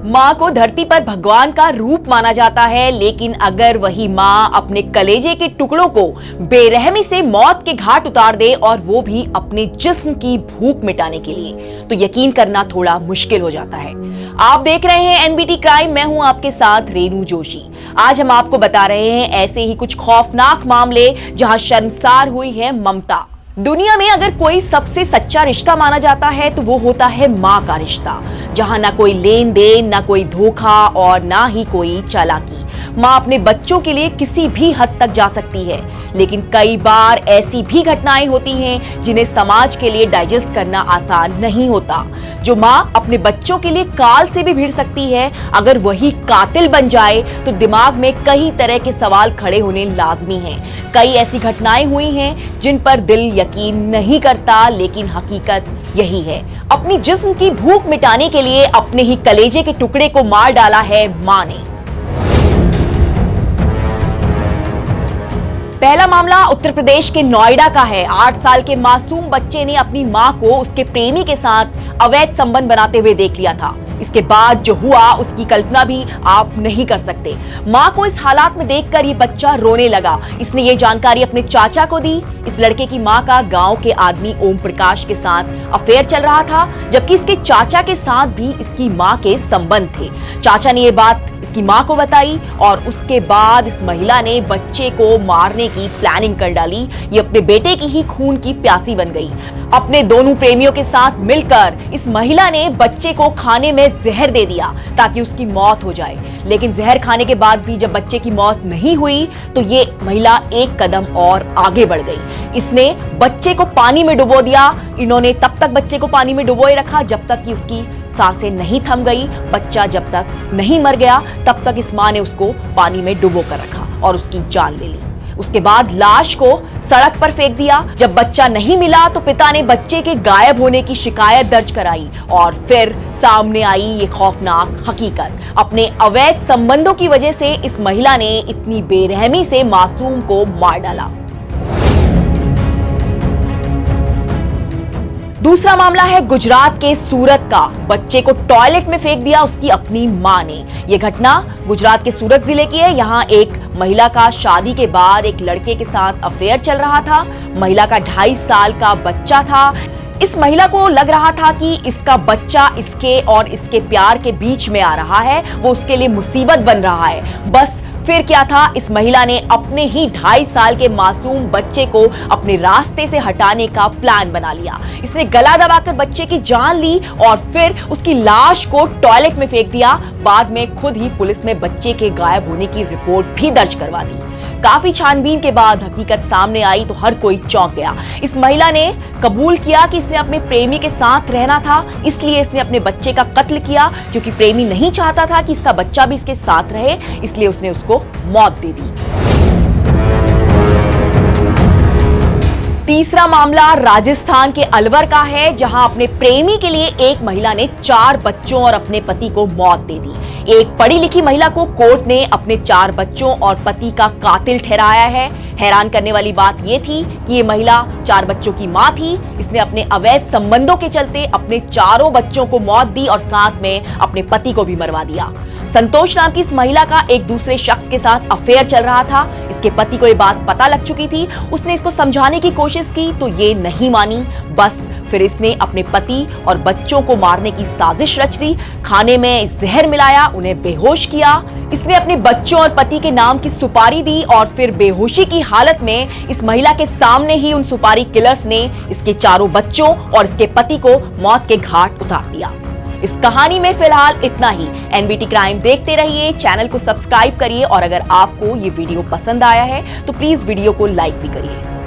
माँ को धरती पर भगवान का रूप माना जाता है, लेकिन अगर वही माँ अपने कलेजे के टुकड़ों को बेरहमी से मौत के घाट उतार दे और वो भी अपने जिस्म की भूख मिटाने के लिए, तो यकीन करना थोड़ा मुश्किल हो जाता है। आप देख रहे हैं एनबीटी क्राइम, मैं हूं आपके साथ रेनू जोशी। आज हम आपको बता रहे हैं ऐसे ही कुछ खौफनाक मामले जहां शर्मसार हुई है ममता। दुनिया में अगर कोई सबसे सच्चा रिश्ता माना जाता है तो वो होता है माँ का रिश्ता, जहां ना कोई लेन देन, ना कोई धोखा और ना ही कोई चालाकी। माँ अपने बच्चों के लिए किसी भी हद तक जा सकती है, लेकिन कई बार ऐसी भी घटनाएं होती हैं जिन्हें समाज के लिए डाइजेस्ट करना आसान नहीं होता। जो माँ अपने बच्चों के लिए काल से भी भिड़ सकती है, अगर वही कातिल बन जाए तो दिमाग में कई तरह के सवाल खड़े होने लाजमी हैं। कई ऐसी घटनाएं हुई हैं जिन पर दिल यकीन नहीं करता, लेकिन हकीकत यही है। अपनी जिस्म की भूख मिटाने के लिए अपने ही कलेजे के टुकड़े को मार डाला है मां ने। पहला मामला उत्तर प्रदेश के नोएडा का है। 8 साल के मासूम बच्चे ने अपनी मां को उसके प्रेमी के साथ अवैध संबंध बनाते हुए देख लिया था। इसके बाद जो हुआ उसकी कल्पना भी आप नहीं कर सकते। मां को इस हालात में देखकर ये बच्चा रोने लगा। इसने ये जानकारी अपने चाचा को दी। इस लड़के की मां का गांव के आदमी ओम प्रकाश के साथ अफेयर चल रहा था, जबकि इसके चाचा के साथ भी इसकी मां के संबंध थे। चाचा ने ये बात इसकी मां को बताई और उसके बाद इस महिला ने बच्चे को मारने की प्लानिंग कर डाली। ये अपने बेटे की ही खून की प्यासी बन गई। अपने दोनों प्रेमियों के साथ मिलकर इस महिला ने बच्चे को खाने में जहर दे दिया ताकि उसकी मौत हो जाए। लेकिन जहर खाने के बाद भी जब बच्चे की मौत नहीं हुई तो ये महिला एक कदम और आगे बढ़ गई। इसने बच्चे को पानी में डुबो दिया। इन्होंने तब तक बच्चे को पानी में डुबोए रखा जब तक कि उसकी सांसें नहीं थम गई। बच्चा जब तक नहीं मर गया तब तक इस मां ने उसको पानी में डुबो कर रखा और उसकी जान ले ली। उसके बाद लाश को सड़क पर फेंक दिया। जब बच्चा नहीं मिला तो पिता ने बच्चे के गायब होने की शिकायत दर्ज कराई और फिर सामने आई ये खौफनाक हकीकत। अपने अवैध संबंधों की वजह से इस महिला ने इतनी बेरहमी से मासूम को मार डाला। दूसरा मामला है गुजरात के सूरत का। बच्चे को टॉयलेट में फेंक दिया उसकी अपनी मां ने। यह घटना गुजरात के सूरत जिले की है। यहाँ एक महिला का शादी के बाद एक लड़के के साथ अफेयर चल रहा था। महिला का 2.5 साल का बच्चा था। इस महिला को लग रहा था कि इसका बच्चा इसके और इसके प्यार के बीच में आ रहा है, वो उसके लिए मुसीबत बन रहा है। बस फिर क्या था, इस महिला ने अपने ही 2.5 साल के मासूम बच्चे को अपने रास्ते से हटाने का प्लान बना लिया। इसने गला दबाकर बच्चे की जान ली और फिर उसकी लाश को टॉयलेट में फेंक दिया। बाद में खुद ही पुलिस में बच्चे के गायब होने की रिपोर्ट भी दर्ज करवा दी। काफी छानबीन के बाद हकीकत सामने आई तो हर कोई चौंक गया। इस महिला ने कबूल किया कि इसने अपने प्रेमी के साथ रहना था, इसलिए इसने अपने बच्चे का कत्ल किया। क्योंकि प्रेमी नहीं चाहता था कि इसका बच्चा भी इसके साथ रहे, इसलिए उसने उसको मौत दे दी। तीसरा मामला राजस्थान के अलवर का है, जहां अपने प्रेमी के लिए एक महिला ने 4 बच्चों और अपने पति को मौत दे दी। एक पढ़ी लिखी महिला को कोर्ट ने अपने 4 बच्चों और पति का कातिल ठहराया है। हैरान करने वाली बात यह थी कि ये महिला 4 बच्चों की मां थी। इसने अपने अवैध संबंधों के चलते अपने 4 बच्चों को मौत दी और साथ में अपने पति को भी मरवा दिया। संतोष नाम की इस महिला का एक दूसरे शख्स के साथ अफेयर चल रहा था। इसके पति को ये बात पता लग चुकी थी। उसने इसको समझाने की कोशिश की तो ये नहीं मानी। बस फिर इसने अपने पति और बच्चों को मारने की साजिश रच दी। खाने में जहर मिलाया, उन्हें बेहोश किया। इसने अपने बच्चों और पति के नाम की सुपारी दी और फिर बेहोशी की हालत में इस महिला के सामने ही उन सुपारी किलर्स ने इसके 4 बच्चों और इसके पति को मौत के घाट उतार दिया। इस कहानी में फिलहाल इतना ही। एनबीटी क्राइम देखते रहिए, चैनल को सब्सक्राइब करिए और अगर आपको ये वीडियो पसंद आया है तो प्लीज वीडियो को लाइक भी करिए।